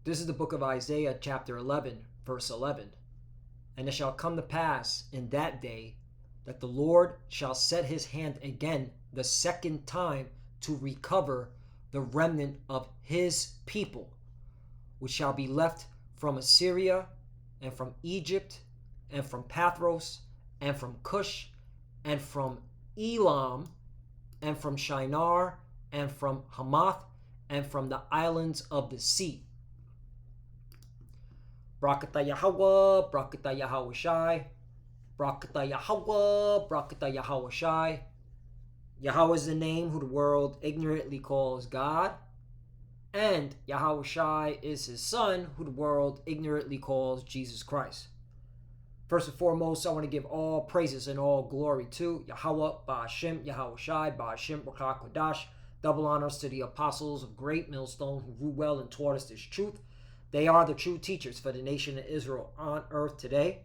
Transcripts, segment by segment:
This is the book of Isaiah, chapter 11, verse 11. And it shall come to pass in that day that the Lord shall set his hand again the second time to recover the remnant of his people, which shall be left from Assyria and from Egypt and from Pathros and from Cush and from Elam and from Shinar and from Hamath and from the islands of the sea. Brakata Yahweh, Brakata Yahweh Shai, Brakata Yahweh, Brakata Yahweh Shai. Yahweh is the name who the world ignorantly calls God, and Yahweh Shai is his son who the world ignorantly calls Jesus Christ. First and foremost, I want to give all praises and all glory to Yahweh, Ba'ashem, Yahweh Shai, Ba'ashem, Barak Kodash. Double honors to the apostles of Great Millstone who grew well and taught us this truth. They are the true teachers for the nation of Israel on earth today.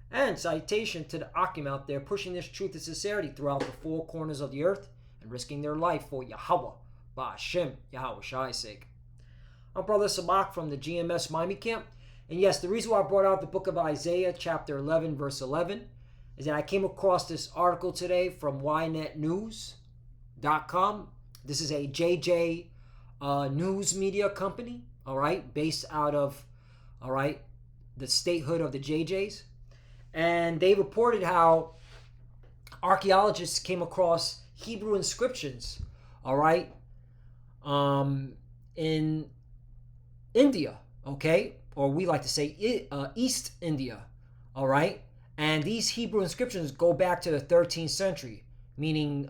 And citation to the Akim out there pushing this truth and sincerity throughout the four corners of the earth and risking their life for Yahweh, Ba'ashem, Yahweh Shai's sake. I'm Brother Sabak from the GMS Miami Camp. And yes, the reason why I brought out the book of Isaiah, chapter 11, verse 11, is that I came across this article today from ynetnews.com. This is a JJ news media company, all right, based out of, all right, the statehood of the JJs. And they reported how archaeologists came across Hebrew inscriptions, all right, in India, okay, or we like to say East India, all right. And these Hebrew inscriptions go back to the 13th century, meaning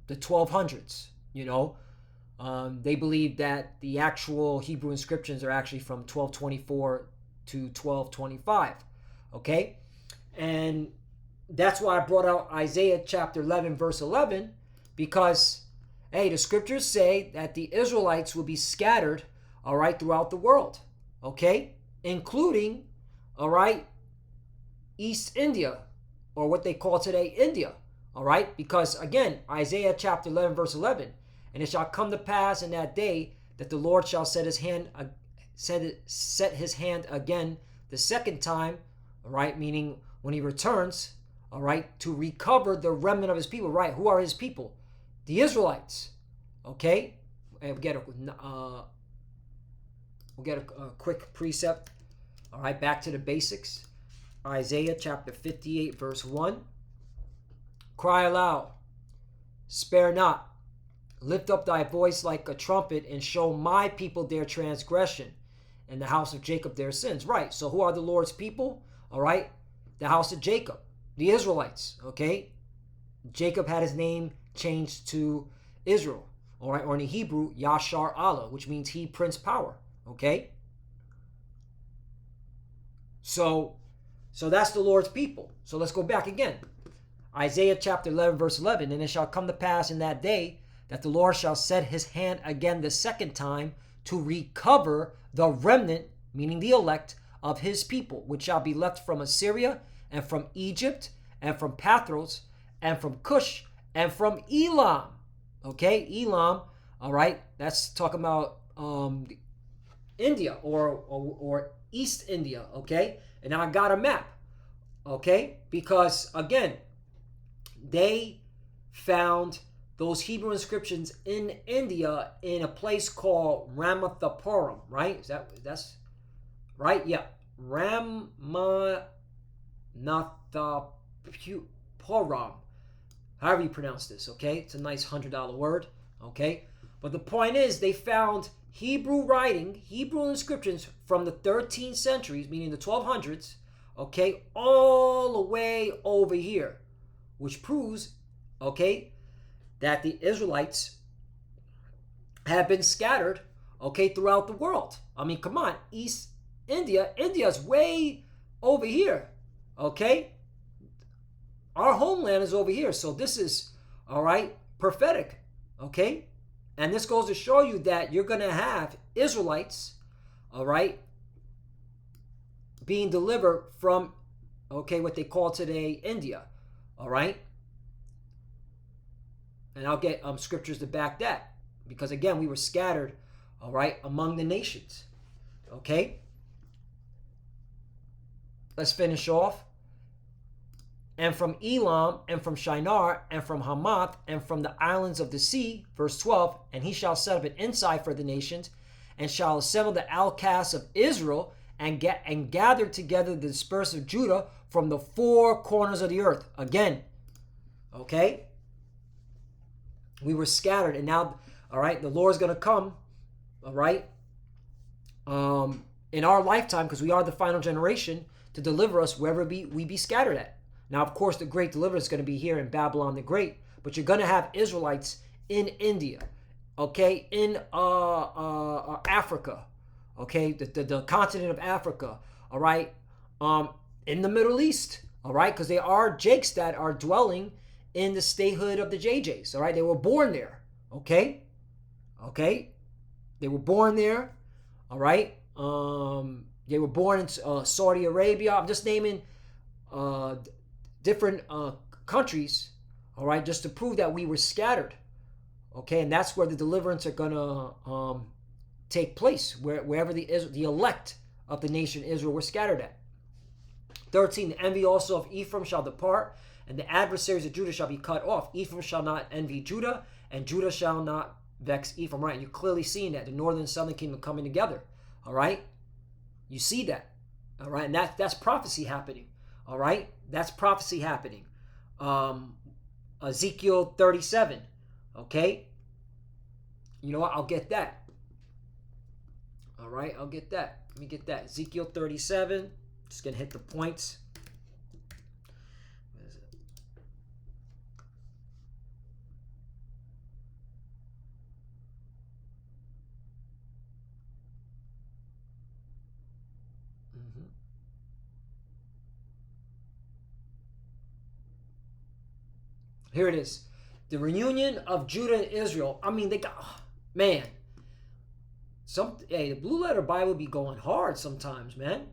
the 1200s, you know. They believe that the actual Hebrew inscriptions are actually from 1224 to 1225, okay? And that's why I brought out Isaiah chapter 11, verse 11, because, hey, the scriptures say that the Israelites will be scattered, all right, throughout the world, okay? Including, all right, East India, or what they call today India, all right? Because, again, Isaiah chapter 11, verse 11, and it shall come to pass in that day that the Lord shall set his hand again the second time, all right, meaning when he returns, all right, to recover the remnant of his people, right? Who are his people? The Israelites, okay? And we'll get a quick precept, all right, back to the basics. Isaiah chapter 58, verse 1. Cry aloud, spare not, lift up thy voice like a trumpet, and show my people their transgression, and the house of Jacob their sins. Right, so who are the Lord's people? All right, the house of Jacob, the Israelites, okay? Jacob had his name changed to Israel, all right, or in the Hebrew, Yashar Allah, which means he, Prince Power, okay? So that's the Lord's people. So let's go back again. Isaiah chapter 11, verse 11, and it shall come to pass in that day that the Lord shall set his hand again the second time to recover the remnant, meaning the elect, of his people, which shall be left from Assyria and from Egypt and from Pathros and from Cush and from Elam. Okay, Elam, all right, that's talking about India or East India, okay? And now I got a map, okay? Because, again, they found those Hebrew inscriptions in India in a place called Ramathapuram, right? That's right? Yeah. Ramathapuram. However you pronounce this, okay? It's a nice $100 word, okay? But the point is they found Hebrew writing, Hebrew inscriptions from the 13th centuries, meaning the 1200s, okay, all the way over here, which proves, okay, that the Israelites have been scattered, okay, throughout the world. I mean, come on, East India, India's way over here, okay? Our homeland is over here, so this is, all right, prophetic, okay? And this goes to show you that you're going to have Israelites, all right, being delivered from, okay, what they call today India, all right? And I'll get scriptures to back that. Because, again, we were scattered, all right, among the nations. Okay? Let's finish off. And from Elam, and from Shinar, and from Hamath, and from the islands of the sea, verse 12, and he shall set up an ensign for the nations, and shall assemble the outcasts of Israel, and gather together the dispersed of Judah from the four corners of the earth. Again, okay? We were scattered, and now, all right, the Lord's going to come, all right, in our lifetime, because we are the final generation, to deliver us wherever we be scattered at. Now, of course, the great deliverance is going to be here in Babylon the Great, but you're going to have Israelites in India, okay, in Africa, okay, the continent of Africa, all right, in the Middle East, all right, because there are Jakes that are dwelling in the statehood of the JJs, all right, they were born there, okay, they were born there, all right, they were born in Saudi Arabia. I'm just naming different countries, all right, just to prove that we were scattered, okay, and that's where the deliverance are gonna take place, wherever the elect of the nation Israel were scattered at. 13, the envy also of Ephraim shall depart, and the adversaries of Judah shall be cut off. Ephraim shall not envy Judah, and Judah shall not vex Ephraim. Right, and you're clearly seeing that the northern and southern kingdom coming together. All right, you see that. All right, and that's prophecy happening. All right, that's prophecy happening. Ezekiel 37. Okay, you know what? I'll get that. All right, I'll get that. Let me get that. Ezekiel 37. Just gonna hit the points. What is it? Here it is. The reunion of Judah and Israel. I mean, they got, man. The Blue Letter Bible be going hard sometimes, man.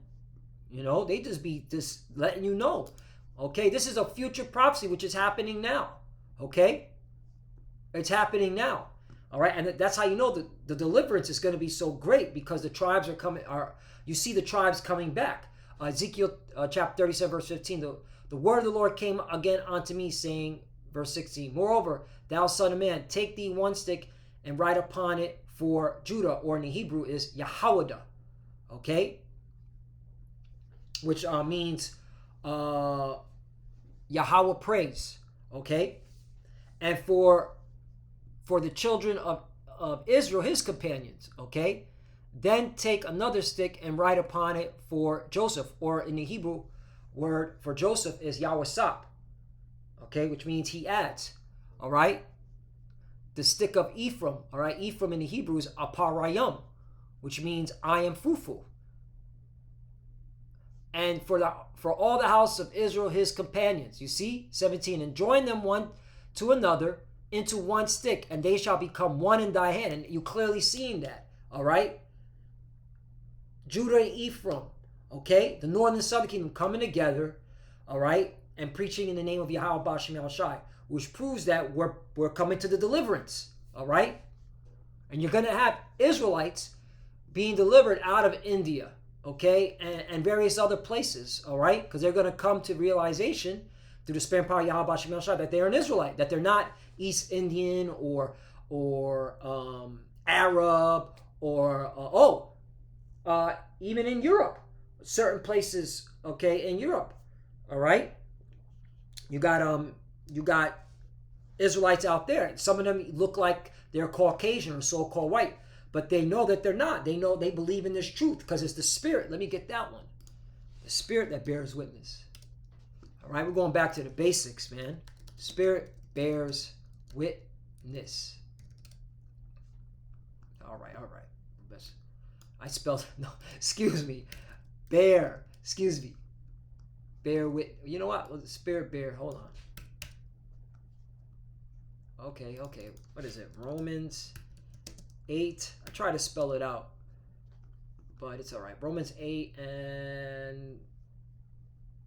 You know, they just be letting you know. Okay, this is a future prophecy which is happening now. Okay, it's happening now. All right, and that's how you know that the deliverance is going to be so great, because the tribes are coming. You see the tribes coming back. Ezekiel chapter 37 verse 15. The word of the Lord came again unto me, saying, verse 16. Moreover, thou son of man, take thee one stick and write upon it for Judah, or in the Hebrew is Yahawada. Okay, which means Yahweh praise. Okay, and for the children of Israel, his companions. Okay, then take another stick and write upon it for Joseph, or in the Hebrew word for Joseph is Yahweh. Okay, which means he adds. All right, the stick of Ephraim. All right, Ephraim in the Hebrew is Aparayim, which means I am fruitful. And for all the house of Israel, his companions. You see, 17, and join them one to another into one stick, and they shall become one in thy hand. And you clearly seeing that. All right, Judah and Ephraim. Okay, the northern and southern kingdom coming together. All right, and preaching in the name of Yahweh Bashem Yahushai, which proves that we're coming to the deliverance. All right, and you're going to have Israelites being delivered out of India. Okay, and various other places, all right? Because they're going to come to realization through the spirit and power of Yahweh Bashem Yahushai that they're an Israelite, that they're not East Indian or Arab or even in Europe, certain places, okay, in Europe, all right? You got Israelites out there. Some of them look like they're Caucasian or so-called white. But they know that they're not. They know, they believe in this truth because it's the Spirit. Let me get that one. The Spirit that bears witness. All right, we're going back to the basics, man. Spirit bears witness. All right. I spelled, no, excuse me. Bear wit. You know what? Well, the Spirit bear, hold on. Okay. What is it? Romans 8. I try to spell it out, but it's all right. Romans 8 and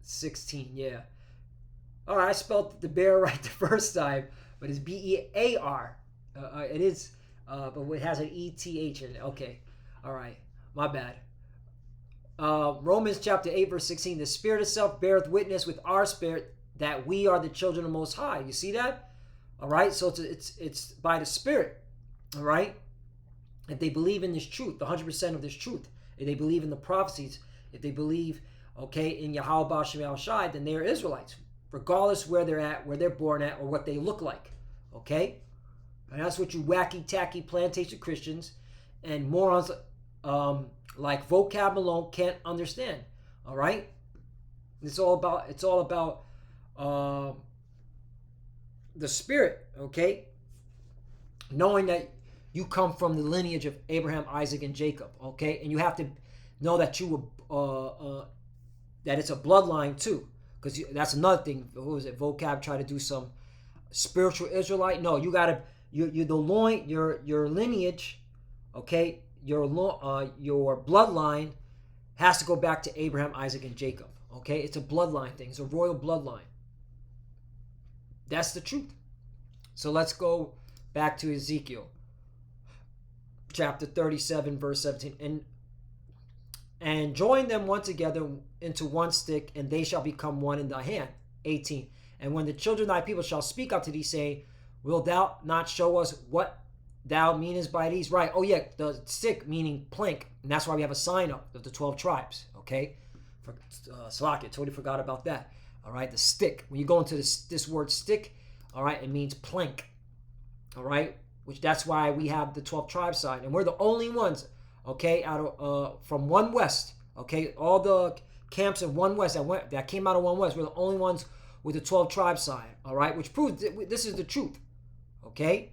16. Yeah. All right. I spelled the bear right the first time, but it's B-E-A-R. It is, but it has an E-T-H in it. Okay. All right. My bad. Romans chapter 8, verse 16, the Spirit itself beareth witness with our spirit that we are the children of the Most High. You see that? All right, so it's by the Spirit. All right, if they believe in this truth, 100% of this truth, if they believe in the prophecies, if they believe, okay, in Yahweh B'Shem Yahweh Shai, then they are Israelites, regardless where they're at, where they're born at, or what they look like. Okay, and that's what you wacky tacky plantation Christians and morons like vocab alone can't understand. All right, it's all about the Spirit. Okay, knowing that you come from the lineage of Abraham, Isaac, and Jacob. Okay, and you have to know that you were that it's a bloodline too, because that's another thing. Who was it? Vocab tried to do some spiritual Israelite. No, you gotta you're the loin, your lineage. Okay, your bloodline has to go back to Abraham, Isaac, and Jacob. Okay, it's a bloodline thing. It's a royal bloodline. That's the truth. So let's go back to Ezekiel chapter 37, verse 17. And join them one together into one stick, and they shall become one in thy hand. 18. And when the children of thy people shall speak unto thee, saying, Wilt thou not show us what thou meanest by these? Right. Oh, yeah. The stick meaning plank. And that's why we have a sign up of the 12 tribes. Okay. Salaki, I totally forgot about that. All right. The stick. When you go into this word stick, all right, it means plank. All right. Which that's why we have the 12 tribe sign. And we're the only ones, okay, out of from One West. Okay. All the camps in One West that came out of One West, we're the only ones with the 12 tribe sign. All right. Which proves that this is the truth. Okay.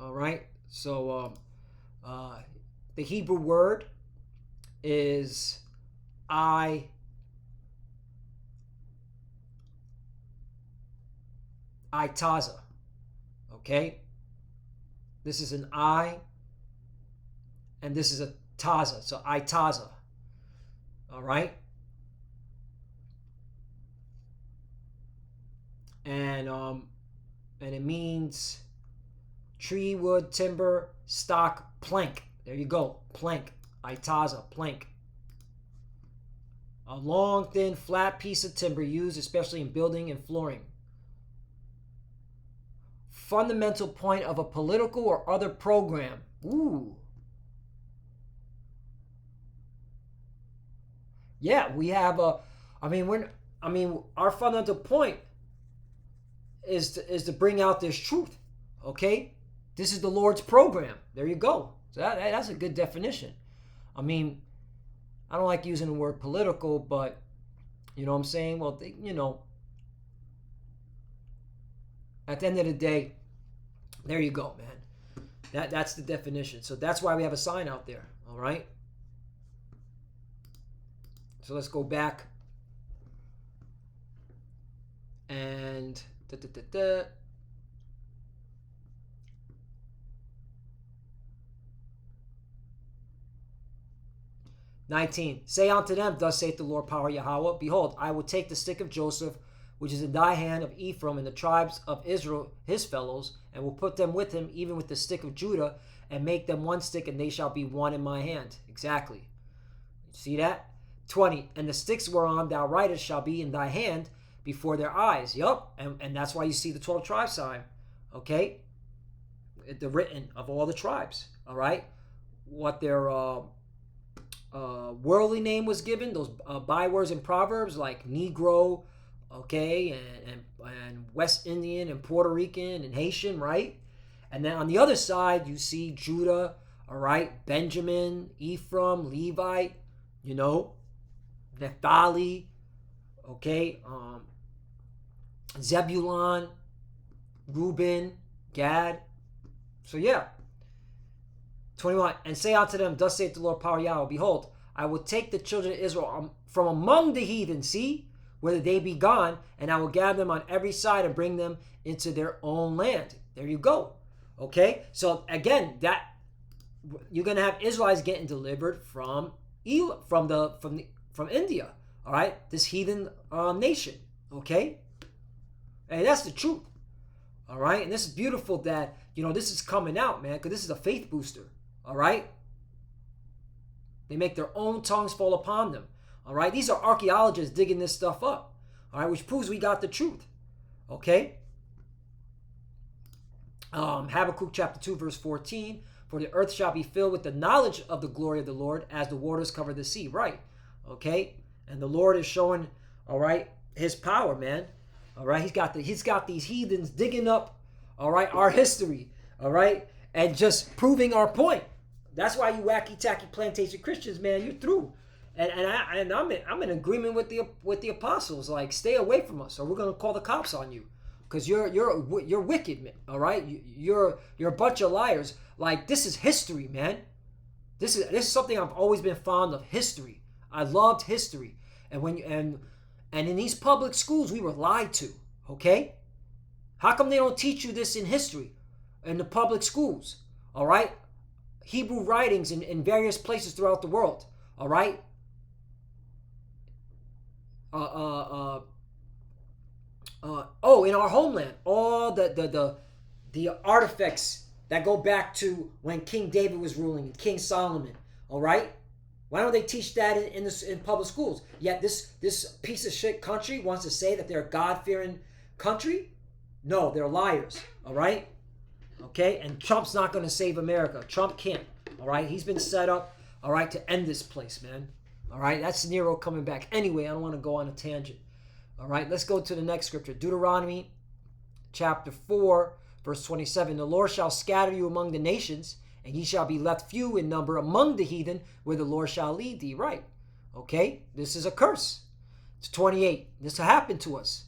All right. So the Hebrew word is Itaza. Okay. This is an I, and this is a taza. So Itaza. All right. And it means tree, wood, timber, stock, plank. There you go, plank. Itaza, plank. A long, thin, flat piece of timber used especially in building and flooring. Fundamental point of a political or other program. Ooh. Yeah, we have our fundamental point is to bring out this truth. Okay? This is the Lord's program. There you go. So that's a good definition. I mean, I don't like using the word political, but you know what I'm saying? Well, at the end of the day, there you go, man. That's the definition. So that's why we have a sign out there. All right? So let's go back. And 19. Say unto them, thus saith the Lord power Yahweh, behold, I will take the stick of Joseph, which is in thy hand, of Ephraim, and the tribes of Israel, his fellows, and will put them with him, even with the stick of Judah, and make them one stick, and they shall be one in my hand. Exactly. See that? 20. And the sticks whereon thou writest shall be in thy hand before their eyes. Yup. And that's why you see the 12 tribe sign. Okay? The written of all the tribes. All right? What their worldly name was given, those bywords in Proverbs like Negro, okay, and West Indian and Puerto Rican and Haitian, right? And then on the other side, you see Judah, all right, Benjamin, Ephraim, Levite, Naphtali, okay, Zebulon, Reuben, Gad. So yeah. 21. And say unto them, thus saith the Lord power Yahweh, behold, I will take the children of Israel from among the heathen, see, whether they be gone, and I will gather them on every side and bring them into their own land. There you go. Okay? So again, that you're gonna have Israelites getting delivered from India. All right? This heathen nation. Okay? And that's the truth. All right? And this is beautiful that, this is coming out, man, because this is a faith booster. All right? They make their own tongues fall upon them. All right, these are archaeologists digging this stuff up. All right, which proves we got the truth. Okay. Habakkuk chapter 2 verse 14. For the earth shall be filled with the knowledge of the glory of the Lord as the waters cover the sea. Right. Okay. And the Lord is showing, all right, his power, man. All right. He's got these heathens digging up, all right, our history. All right. And just proving our point. That's why you wacky tacky plantation Christians, man, you're through. And I'm in agreement with the apostles. Like, stay away from us, or we're gonna call the cops on you, because you're wicked, man. All right, you're a bunch of liars. Like, this is history, man. This is something I've always been fond of. History. I loved history, and in these public schools we were lied to. Okay, how come they don't teach you this in history, in the public schools? All right, Hebrew writings in various places throughout the world. All right. In our homeland, all the artifacts that go back to when King David was ruling and King Solomon. All right, why don't they teach that in public schools? Yet this piece of shit country wants to say that they're a God-fearing country. No, they're liars. All right, okay. And Trump's not going to save America. Trump can't. All right, he's been set up, all right, to end this place, man. All right, that's Nero coming back. Anyway, I don't want to go on a tangent. All right, let's go to the next scripture. Deuteronomy chapter 4, verse 27. The Lord shall scatter you among the nations, and ye shall be left few in number among the heathen, where the Lord shall lead thee. Right. Okay, this is a curse. It's 28. This happened to us.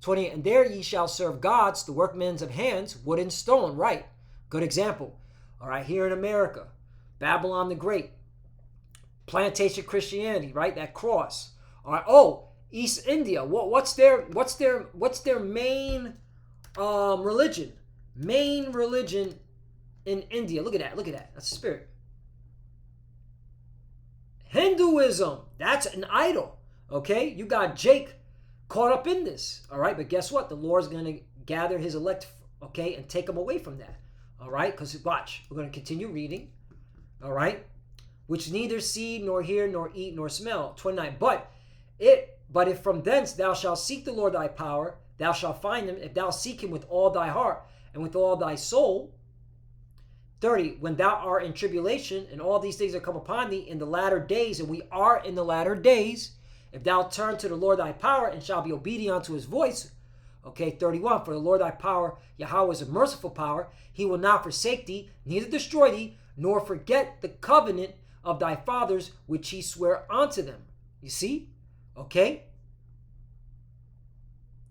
28. And there ye shall serve gods, the workmen of hands, wood and stone. Right. Good example. All right, here in America, Babylon the Great. Plantation Christianity, right? That cross. All right. Oh, East India. What's their main religion? Main religion in India. Look at that. Look at that. That's the spirit. Hinduism. That's an idol. Okay. You got Jake caught up in this. All right. But guess what? The Lord's going to gather his elect. Okay, and take them away from that. All right. Because watch, we're going to continue reading. All right. Which neither see, nor hear, nor eat, nor smell. 29. But if from thence thou shalt seek the Lord thy power, thou shalt find him, if thou seek him with all thy heart and with all thy soul. 30. When thou art in tribulation, and all these things are come upon thee in the latter days, and we are in the latter days, if thou turn to the Lord thy power, and shalt be obedient unto his voice. Okay, 31. For the Lord thy power, Yahweh is a merciful power. He will not forsake thee, neither destroy thee, nor forget the covenant of thy fathers, which he sware unto them. You see? Okay?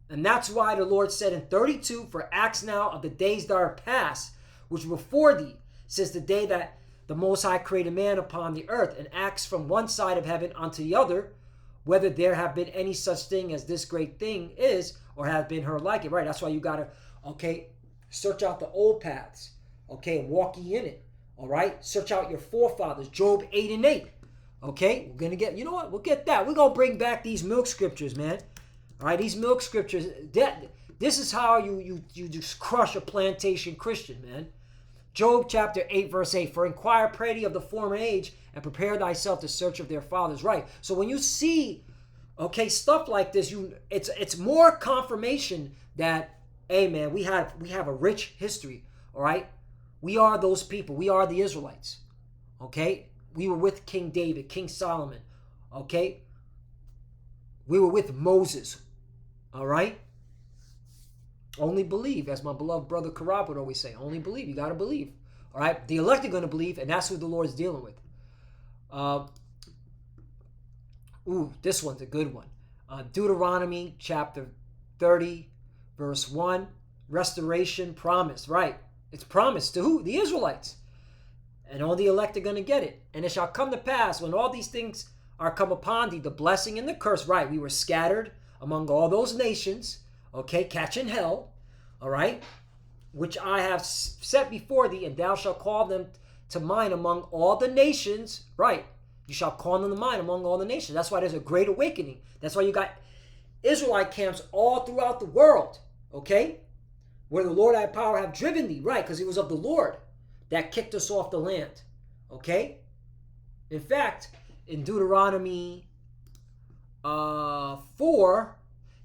And that's why the Lord said in 32, for acts now of the days that are past, which were before thee, since the day that the Most High created man upon the earth, and acts from one side of heaven unto the other, whether there have been any such thing as this great thing is, or have been her like it. Right? That's why you got to, okay, search out the old paths, okay, and walk ye in it. All right, search out your forefathers, Job 8 and 8. Okay, we're gonna get, you know what? We'll get that. We're gonna bring back these milk scriptures, man. All right, these milk scriptures. This is how you just crush a plantation Christian, man. Job chapter 8, verse 8. For inquire, pray thee of the former age, and prepare thyself to search of their fathers. Right. So when you see, okay, stuff like this, it's more confirmation that, hey, man, we have a rich history. All right. We are those people. We are the Israelites. Okay? We were with King David, King Solomon. Okay? We were with Moses. All right? Only believe, as my beloved brother Karab would always say. Only believe. You got to believe. All right? The elect are going to believe, and that's who the Lord's dealing with. This one's a good one. Deuteronomy chapter 30, verse 1. Restoration promise. Right? It's promised to who? The Israelites. And all the elect are going to get it. And it shall come to pass, when all these things are come upon thee, the blessing and the curse. Right, we were scattered among all those nations, okay, catching hell, all right, which I have set before thee, and thou shalt call them to mind among all the nations. Right, you shall call them to mind among all the nations. That's why there's a great awakening. That's why you got Israelite camps all throughout the world, okay, where the Lord thy power have driven thee, right, because it was of the Lord that kicked us off the land, okay? In fact, in Deuteronomy 4,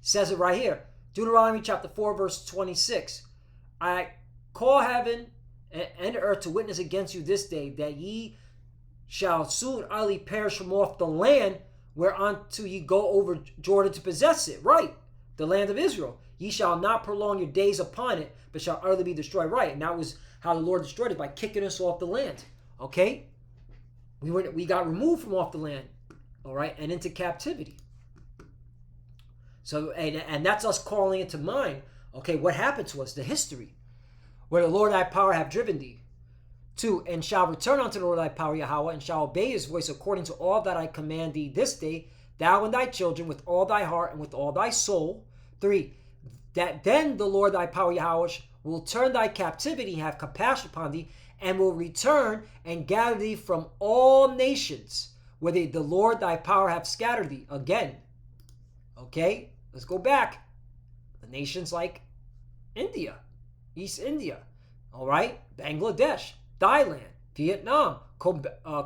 says it right here. Deuteronomy chapter 4, verse 26. I call heaven and earth to witness against you this day, that ye shall soon utterly perish from off the land whereunto ye go over Jordan to possess it. Right, the land of Israel. Ye shall not prolong your days upon it, but shall utterly be destroyed. Right, and that was how the Lord destroyed it, by kicking us off the land. Okay, we got removed from off the land, all right, and into captivity. So, and that's us calling it to mind, okay, what happened to us, the history, where the Lord thy power have driven thee. 2, and shall return unto the Lord thy power, Yahweh, and shall obey his voice according to all that I command thee this day, thou and thy children, with all thy heart and with all thy soul. 3, that then the Lord thy power, Yahweh, will turn thy captivity, have compassion upon thee, and will return and gather thee from all nations, where the Lord thy power have scattered thee. Again, okay, let's go back. The nations like India, East India, all right, Bangladesh, Thailand, Vietnam,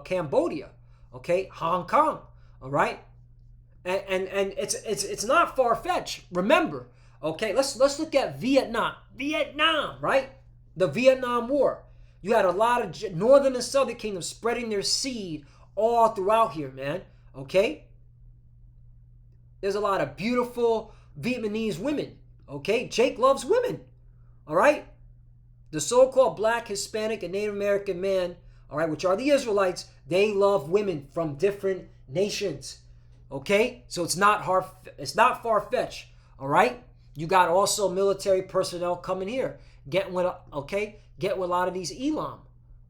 Cambodia, okay, Hong Kong, all right, and it's not far-fetched. Remember, okay, let's look at Vietnam, right? The Vietnam War. You had a lot of northern and southern kingdoms spreading their seed all throughout here, man. Okay, there's a lot of beautiful Vietnamese women. Okay, Jake loves women. All right. The so-called black, Hispanic, and Native American man, all right, which are the Israelites, they love women from different nations. Okay, so it's not far-fetched. All right, you got also military personnel coming here, getting with a lot of these Elam,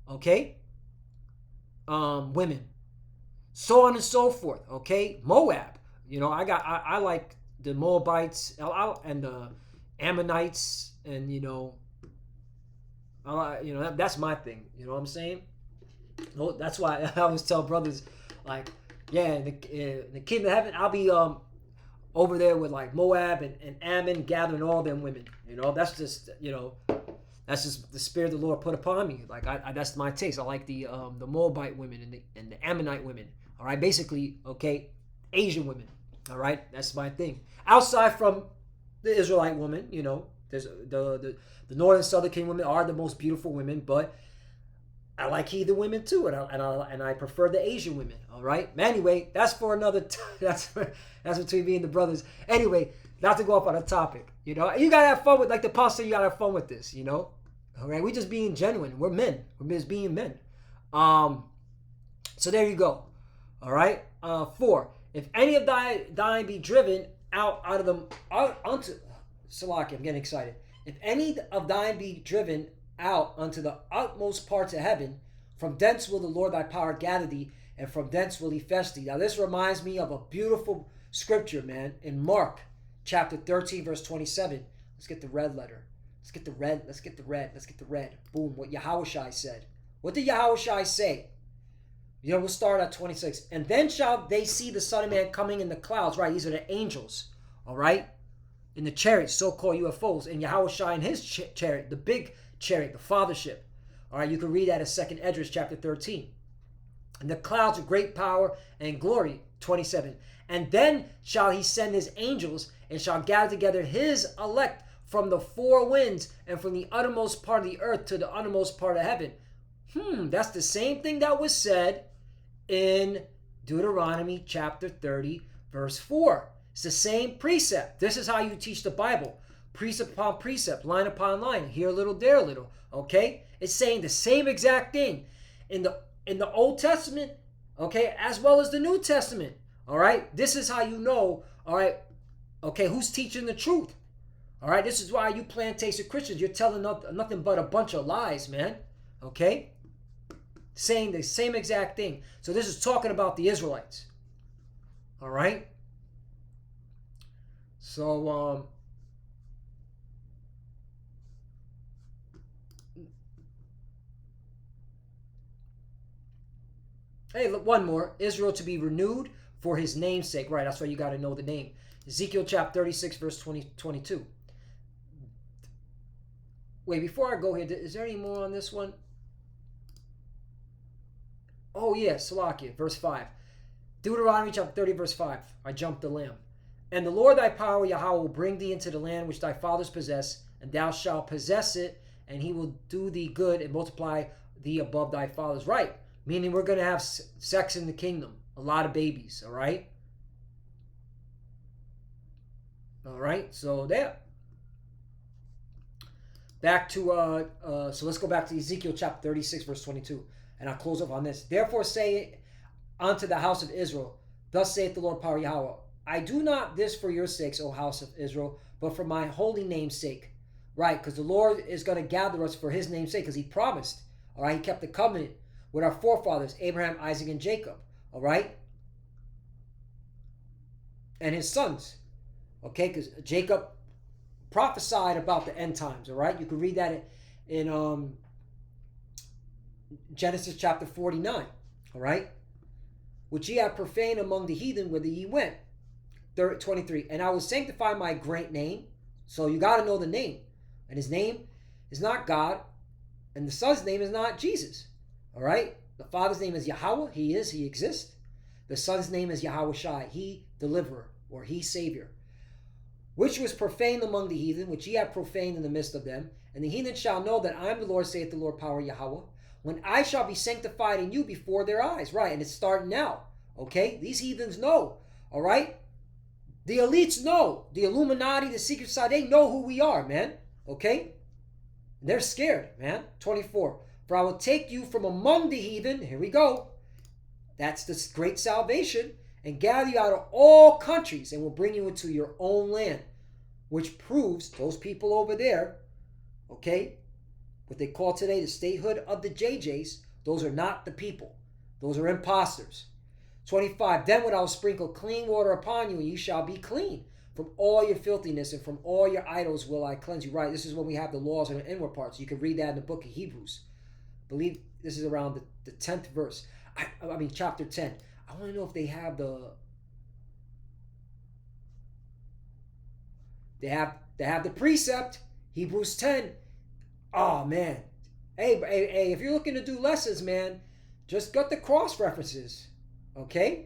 okay, women, so on and so forth. Okay, Moab. You know, I like the Moabites and the Ammonites, and that's my thing. You know what I'm saying? That's why I always tell brothers, like, yeah, in the kingdom of heaven, I'll be over there with like Moab and Ammon, gathering all them women. That's just the spirit the Lord put upon me. Like that's my taste. I like the Moabite women and the Ammonite women. All right, basically, okay, Asian women. All right, that's my thing. Outside from the Israelite woman, there's the northern and southern kingdom women are the most beautiful women, but I like heathen women too, and I prefer the Asian women. All right. But anyway, that's for another. That's between me and the brothers. Anyway, not to go off on a topic. You gotta have fun with, like the pastor. You gotta have fun with this. All right. We just being genuine. We're men. We're just being men. So there you go. All right. 4. If any of thine be driven out of them unto Salaki, I'm getting excited. If any of thine be driven out unto the utmost parts of heaven, from thence will the Lord thy power gather thee, and from thence will he fetch thee. Now this reminds me of a beautiful scripture, man, in Mark chapter 13, verse 27. Let's get the red letter. Let's get the red. Boom, what Yahushua said. What did Yahushua say? We'll start at 26. And then shall they see the Son of Man coming in the clouds. Right, these are the angels. All right? In the chariots, so-called UFOs. And Yahushua in his chariot, the big chariot, the fathership. All right, you can read that in 2nd Esdras chapter 13. And the clouds of great power and glory, 27. And then shall he send his angels, and shall gather together his elect from the four winds, and from the uttermost part of the earth to the uttermost part of heaven. That's the same thing that was said in Deuteronomy chapter 30, verse 4. It's the same precept. This is how you teach the Bible. Precept upon precept, line upon line, here a little, there a little. Okay? It's saying the same exact thing in the Old Testament, okay, as well as the New Testament. All right? This is how you know, all right, okay, who's teaching the truth. All right? This is why you plantation Christians, you're telling nothing but a bunch of lies, man. Okay? Saying the same exact thing. So this is talking about the Israelites. All right? So, hey, look, one more. Israel to be renewed for his name's sake. Right, that's why you got to know the name. Ezekiel chapter 36, verse 22. Wait, before I go here, is there any more on this one? Oh yeah, Salakia, verse 5. Deuteronomy chapter 30, verse 5. I jumped the lamb. And the Lord thy power, Yahweh, will bring thee into the land which thy fathers possess, and thou shalt possess it, and he will do thee good and multiply thee above thy fathers. Right. Meaning we're going to have sex in the kingdom. A lot of babies. All right. All right. So there. Back to, so let's go back to Ezekiel chapter 36, verse 22. And I'll close up on this. Therefore say unto the house of Israel, thus saith the Lord power Yahweh, I do not this for your sakes, O house of Israel, but for my holy name's sake. Right, because the Lord is going to gather us for his name's sake, because he promised. All right, he kept the covenant with our forefathers, Abraham, Isaac, and Jacob. All right, and his sons. Okay, because Jacob prophesied about the end times. All right, you can read that in Genesis chapter 49. All right, which ye have profaned among the heathen, whither ye went. 23. And I will sanctify my great name. So you got to know the name. And his name is not God. And the son's name is not Jesus. All right? The father's name is Yahweh. He is. He exists. The son's name is Yahweh Shai. He deliverer, or he savior. Which was profaned among the heathen, which ye have profaned in the midst of them. And the heathen shall know that I am the Lord, saith the Lord power Yahweh, when I shall be sanctified in you before their eyes. Right? And it's starting now. Okay? These heathens know. All right? The elites know. The Illuminati, the secret side, they know who we are, man. Okay? They're scared, man. 24. For I will take you from among the heathen. Here we go. That's the great salvation. And gather you out of all countries, and will bring you into your own land. Which proves those people over there, okay, what they call today the statehood of the JJs, those are not the people. Those are imposters. 25. Then will I sprinkle clean water upon you, and you shall be clean. From all your filthiness and from all your idols will I cleanse you. Right, this is when we have the laws on the inward parts. You can read that in the book of Hebrews. I believe this is around the 10th verse. I mean, chapter 10. I want to know if they have They have the precept, Hebrews 10. Oh, man. Hey, if you're looking to do lessons, man, just got the cross references. Okay?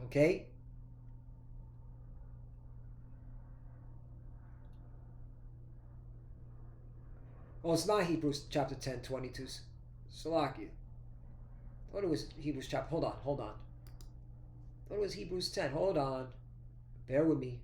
Okay? Oh, it's not Hebrews chapter 10, 22. Salakia. I thought it was Hebrews chapter. Hold on. I thought it was Hebrews 10. Hold on. Bear with me.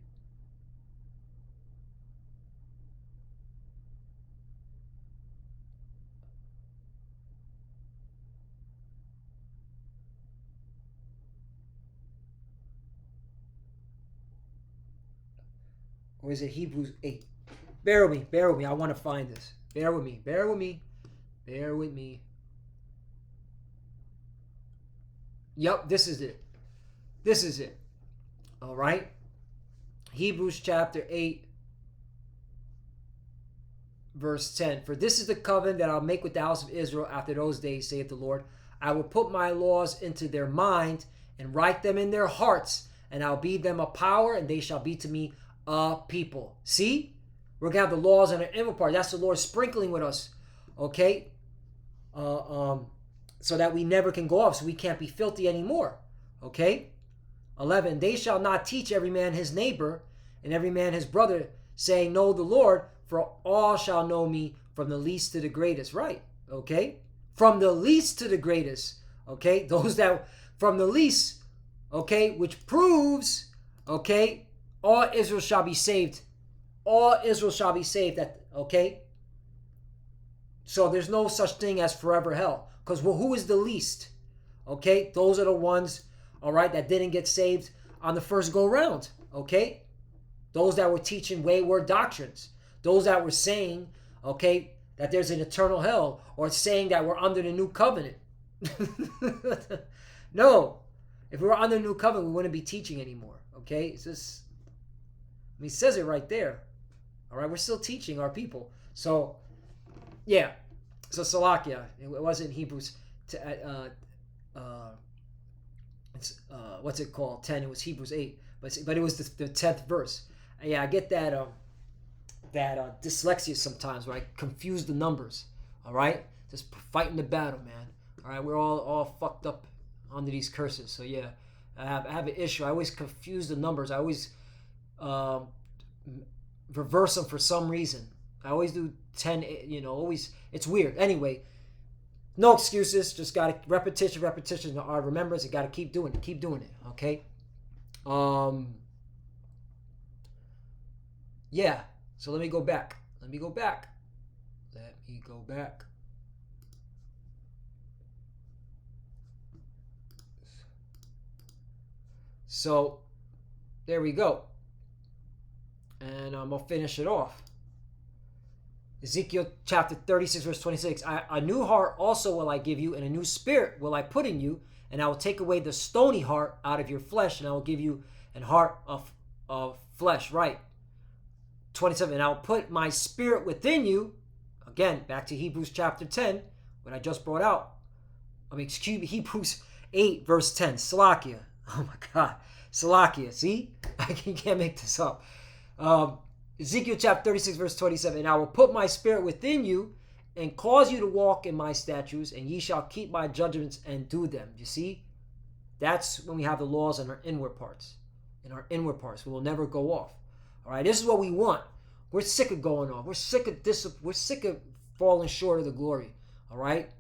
Or is it Hebrews 8? Bear with me. I want to find this. Bear with me. Yep, this is it. All right. Hebrews chapter 8, verse 10. For this is the covenant that I'll make with the house of Israel after those days, saith the Lord. I will put my laws into their mind and write them in their hearts, and I'll be them a power, and they shall be to me a people. See? We're going to have the laws in our inward part. That's the Lord sprinkling with us. Okay? So that we never can go off, so we can't be filthy anymore. Okay? 11. They shall not teach every man his neighbor, and every man his brother, saying, know the Lord, for all shall know me, from the least to the greatest. Right? Okay? From the least to the greatest. Okay? Those that, from the least, okay, which proves, okay, all Israel shall be saved. All Israel shall be saved. Okay? So there's no such thing as forever hell. Because who is the least? Okay? Those are the ones, all right, that didn't get saved on the first go round. Okay? Those that were teaching wayward doctrines. Those that were saying, okay, that there's an eternal hell, or saying that we're under the new covenant. No. If we were under the new covenant, we wouldn't be teaching anymore. Okay? It's just, I mean, it says it right there. All right? We're still teaching our people. So, yeah. So, Salakia. It wasn't Hebrews. What's it called? 10. It was Hebrews 8. But it was the 10th verse. Yeah, I get that. that dyslexia sometimes, where I confuse the numbers. All right, just fighting the battle, man. All right, we're all fucked up under these curses. So yeah, I have an issue. I always confuse the numbers. I always reverse them for some reason. I always do 10. Always it's weird. Anyway, no excuses. Just got to repetition. Our remembrance. You got to keep doing it. Okay. Yeah. So let me go back. So there we go. And I'll finish it off. Ezekiel chapter 36, verse 26. A new heart also will I give you, and a new spirit will I put in you, and I will take away the stony heart out of your flesh, and I will give you an heart of flesh. Right. 27. And I will put my spirit within you. Again, back to Hebrews chapter 10, what I just brought out. Hebrews 8, verse 10. Salakia. Oh my God. Salakia. See? You can't make this up. Ezekiel chapter 36, verse 27. And I will put my spirit within you and cause you to walk in my statutes, and ye shall keep my judgments and do them. You see? That's when we have the laws in our inward parts. We will never go off. All right, this is what we want. We're sick of going off. We're sick of we're sick of falling short of the glory. All right?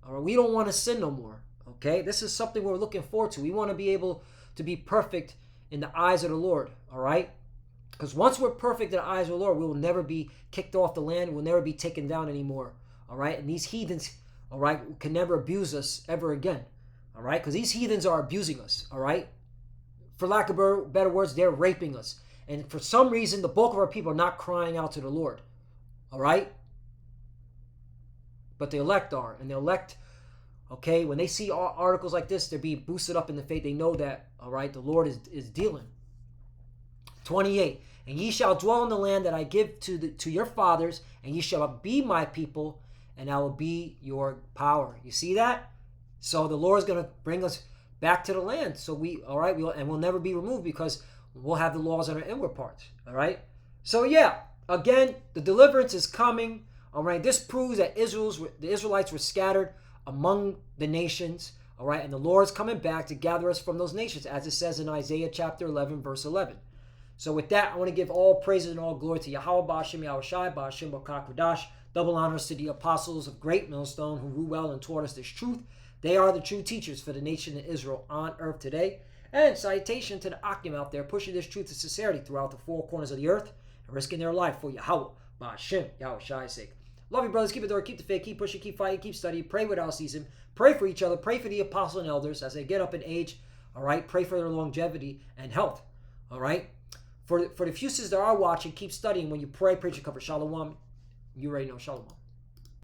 We don't want to sin no more. Okay? This is something we're looking forward to. We want to be able to be perfect in the eyes of the Lord. All right? Because once we're perfect in the eyes of the Lord, we will never be kicked off the land. We'll never be taken down anymore. All right? And these heathens, all right, can never abuse us ever again. All right? Because these heathens are abusing us. All right? For lack of better words, they're raping us. And for some reason, the bulk of our people are not crying out to the Lord. All right? But the elect are. And the elect, okay, when they see articles like this, they're being boosted up in the faith. They know that, all right, the Lord is dealing. 28. And ye shall dwell in the land that I give to your fathers, and ye shall be my people, and I will be your power. You see that? So the Lord is going to bring us back to the land. So we'll never be removed because we'll have the laws on our inward parts. All right. So yeah, again, the deliverance is coming. All right. This proves that the Israelites were scattered among the nations. All right. And the Lord's coming back to gather us from those nations, as it says in Isaiah chapter 11, verse 11. So with that, I want to give all praises and all glory to Yahweh, Ba'ashem Yahushai, Ba'ashem B'Kak. Double honors to the apostles of Great Millstone who ruled well and taught us this truth. They are the true teachers for the nation of Israel on earth today. And salutation to the Akim out there pushing this truth and sincerity throughout the four corners of the earth and risking their life for Yahweh, Ba'ashem Yahushai's sake. Love you, brothers. Keep it door. Keep the faith. Keep pushing. Keep fighting. Keep studying. Pray without ceasing. Pray for each other. Pray for the apostles and elders as they get up in age. All right. Pray for their longevity and health. All right. For the few sisters that are watching, keep studying. When you pray, pray to cover. Shalom. You already know. Shalom.